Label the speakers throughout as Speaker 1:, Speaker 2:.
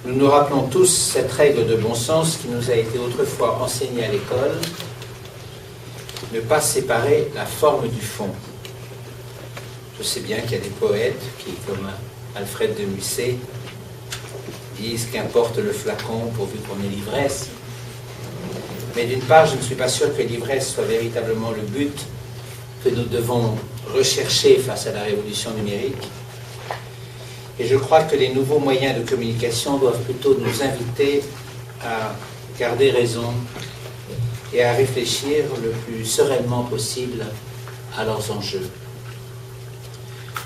Speaker 1: Nous nous rappelons tous cette règle de bon sens qui nous a été autrefois enseignée à l'école, ne pas séparer la forme du fond. Je sais bien qu'il y a des poètes qui, comme Alfred de Musset, disent qu'importe le flacon pourvu qu'on ait l'ivresse. Mais d'une part, je ne suis pas sûr que l'ivresse soit véritablement le but que nous devons rechercher face à la révolution numérique. Et je crois que les nouveaux moyens de communication doivent plutôt nous inviter à garder raison et à réfléchir le plus sereinement possible à leurs enjeux.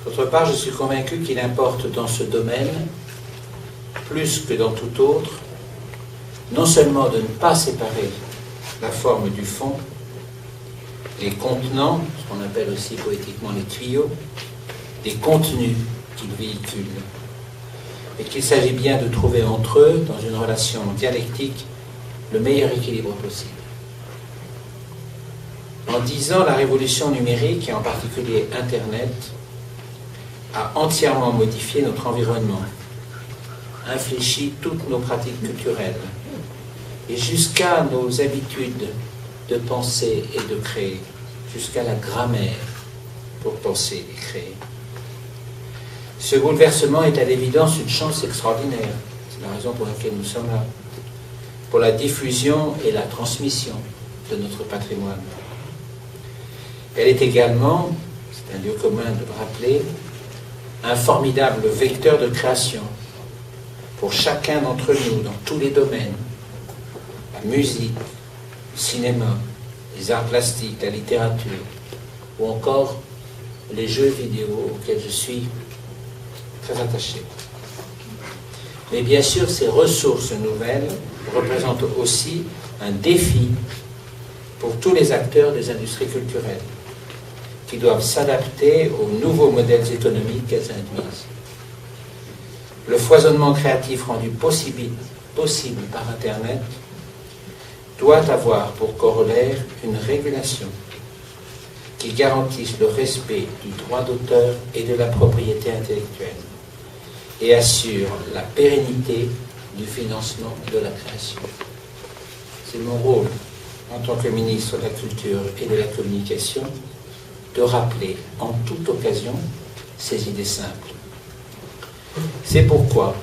Speaker 1: D'autre part, je suis convaincu qu'il importe dans ce domaine, plus que dans tout autre, non seulement de ne pas séparer la forme du fond, les contenants, ce qu'on appelle aussi poétiquement les tuyaux, des contenus qu'ils véhiculent, et qu'il s'agit bien de trouver entre eux, dans une relation dialectique, le meilleur équilibre possible. En 10 ans, la révolution numérique, et en particulier Internet, a entièrement modifié notre environnement, infléchi toutes nos pratiques culturelles, et jusqu'à nos habitudes de penser et de créer, jusqu'à la grammaire pour penser et créer. Ce bouleversement est à l'évidence une chance extraordinaire. C'est la raison pour laquelle nous sommes là. Pour la diffusion et la transmission de notre patrimoine. Elle est également, c'est un lieu commun de le rappeler, un formidable vecteur de création pour chacun d'entre nous dans tous les domaines. La musique, le cinéma, les arts plastiques, la littérature, ou encore les jeux vidéo auxquels je suis très attaché. Mais bien sûr, ces ressources nouvelles représentent aussi un défi pour tous les acteurs des industries culturelles, qui doivent s'adapter aux nouveaux modèles économiques qu'elles induisent. Le foisonnement créatif rendu possible par Internet doit avoir pour corollaire une régulation qui garantisse le respect du droit d'auteur et de la propriété intellectuelle et assure la pérennité du financement de la création. C'est mon rôle en tant que ministre de la Culture et de la Communication de rappeler en toute occasion ces idées simples. C'est pourquoi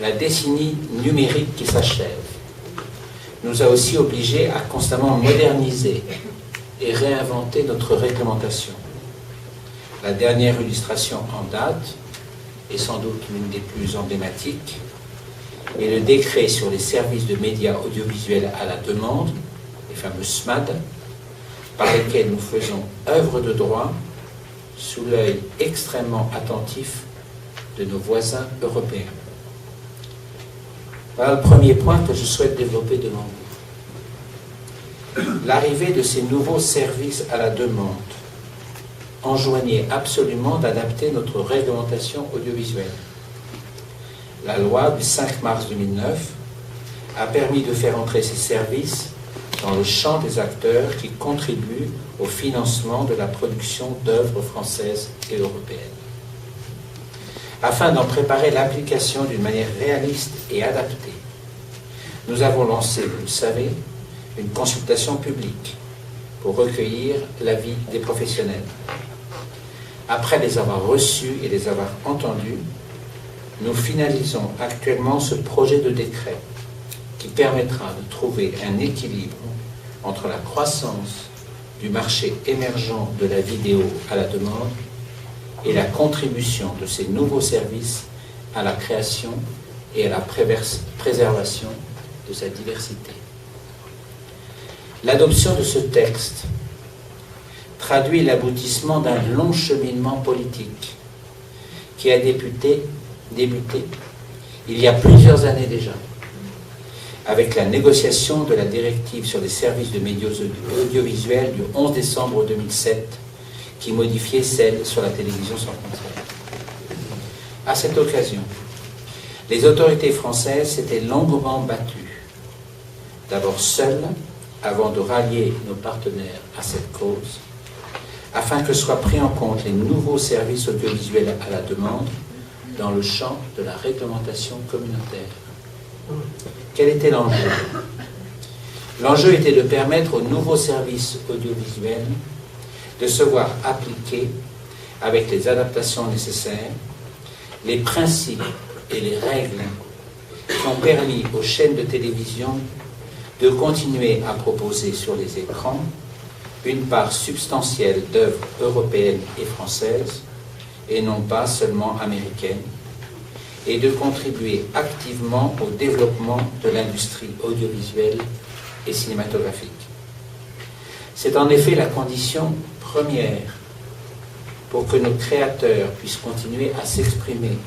Speaker 1: la décennie numérique qui s'achève nous a aussi obligés à constamment moderniser et réinventer notre réglementation. La dernière illustration en date, et sans doute l'une des plus emblématiques, est le décret sur les services de médias audiovisuels à la demande, les fameux SMAD, par lesquels nous faisons œuvre de droit sous l'œil extrêmement attentif de nos voisins européens. Voilà le premier point que je souhaite développer devant vous. L'arrivée de ces nouveaux services à la demande enjoignait absolument d'adapter notre réglementation audiovisuelle. La loi du 5 mars 2009 a permis de faire entrer ces services dans le champ des acteurs qui contribuent au financement de la production d'œuvres françaises et européennes. Afin d'en préparer l'application d'une manière réaliste et adaptée, nous avons lancé, vous le savez, une consultation publique pour recueillir l'avis des professionnels. Après les avoir reçus et les avoir entendus, nous finalisons actuellement ce projet de décret qui permettra de trouver un équilibre entre la croissance du marché émergent de la vidéo à la demande et la contribution de ces nouveaux services à la création et à la préservation de sa diversité. L'adoption de ce texte traduit l'aboutissement d'un long cheminement politique qui a débuté il y a plusieurs années déjà, avec la négociation de la directive sur les services de médias audiovisuels du 11 décembre 2007, qui modifiait celle sur la télévision sans frontières. À cette occasion, les autorités françaises s'étaient longuement battues, d'abord seules, avant de rallier nos partenaires à cette cause, afin que soient pris en compte les nouveaux services audiovisuels à la demande dans le champ de la réglementation communautaire. Quel était l'enjeu? L'enjeu était de permettre aux nouveaux services audiovisuels de se voir appliquer, avec les adaptations nécessaires, les principes et les règles qui ont permis aux chaînes de télévision de continuer à proposer sur les écrans une part substantielle d'œuvres européennes et françaises, et non pas seulement américaines, et de contribuer activement au développement de l'industrie audiovisuelle et cinématographique. C'est en effet la condition première pour que nos créateurs puissent continuer à s'exprimer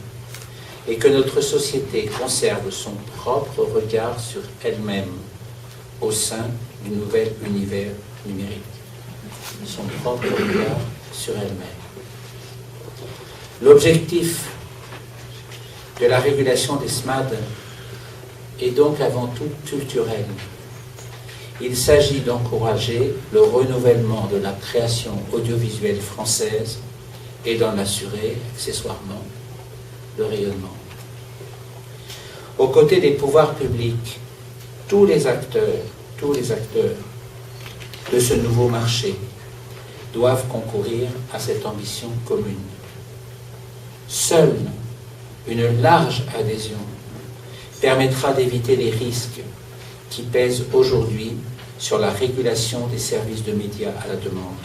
Speaker 1: et que notre société conserve son propre regard sur elle-même au sein du nouvel univers numérique. Son propre regard sur elle-même. L'objectif de la régulation des SMAD est donc avant tout culturel. Il s'agit d'encourager le renouvellement de la création audiovisuelle française et d'en assurer accessoirement le rayonnement. Aux côtés des pouvoirs publics, tous les acteurs de ce nouveau marché doivent concourir à cette ambition commune. Seule une large adhésion permettra d'éviter les risques qui pèsent aujourd'hui sur la régulation des services de médias à la demande.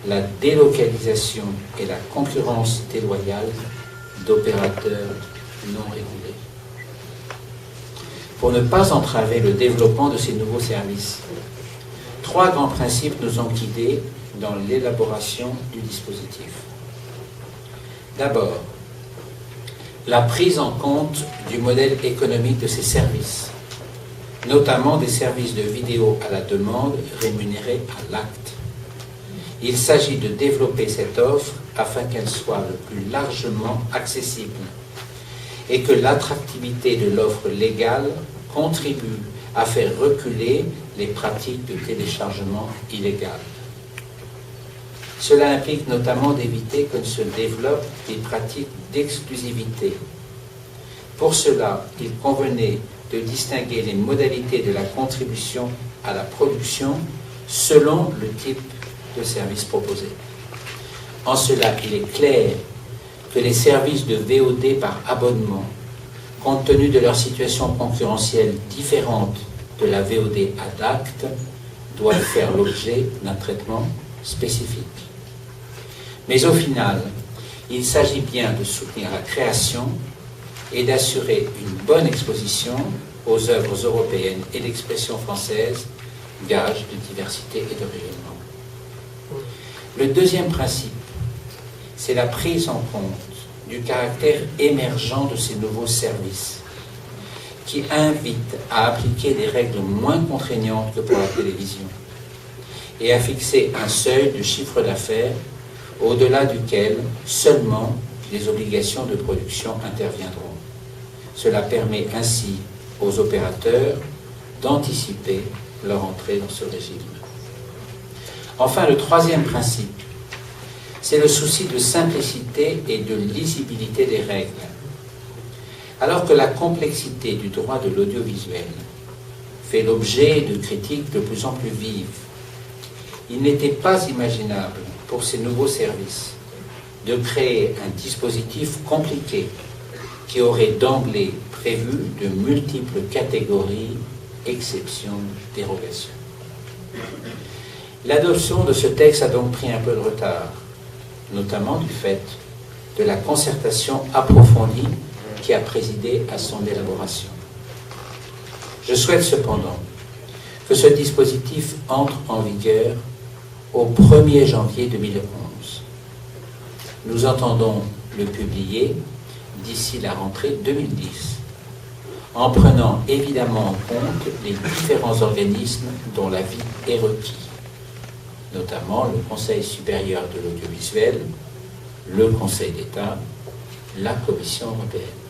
Speaker 1: La délocalisation et la concurrence déloyale d'opérateurs non régulés. Pour ne pas entraver le développement de ces nouveaux services, 3 grands principes nous ont guidés dans l'élaboration du dispositif. D'abord, la prise en compte du modèle économique de ces services, notamment des services de vidéo à la demande rémunérés à l'acte. Il s'agit de développer cette offre afin qu'elle soit le plus largement accessible et que l'attractivité de l'offre légale contribue à faire reculer les pratiques de téléchargement illégal. Cela implique notamment d'éviter que ne se développent des pratiques d'exclusivité. Pour cela, il convenait de distinguer les modalités de la contribution à la production selon le type de service proposé. En cela, il est clair que les services de VOD par abonnement, compte tenu de leur situation concurrentielle différente de la VOD ad acte, doivent faire l'objet d'un traitement spécifique. Mais au final, il s'agit bien de soutenir la création et d'assurer une bonne exposition aux œuvres européennes et l'expression française, gage de diversité et de rayonnement. Le deuxième principe, c'est la prise en compte du caractère émergent de ces nouveaux services, qui invitent à appliquer des règles moins contraignantes que pour la télévision, et à fixer un seuil de chiffre d'affaires au-delà duquel seulement les obligations de production interviendront. Cela permet ainsi aux opérateurs d'anticiper leur entrée dans ce régime. Enfin, le troisième principe, c'est le souci de simplicité et de lisibilité des règles. Alors que la complexité du droit de l'audiovisuel fait l'objet de critiques de plus en plus vives, il n'était pas imaginable pour ces nouveaux services de créer un dispositif compliqué qui aurait d'emblée prévu de multiples catégories, exceptions, dérogations. L'adoption de ce texte a donc pris un peu de retard, notamment du fait de la concertation approfondie qui a présidé à son élaboration. Je souhaite cependant que ce dispositif entre en vigueur au 1er janvier 2011. Nous entendons le publier d'ici la rentrée 2010, en prenant évidemment en compte les différents organismes dont l'avis est requis, notamment le Conseil supérieur de l'audiovisuel, le Conseil d'État, la Commission européenne.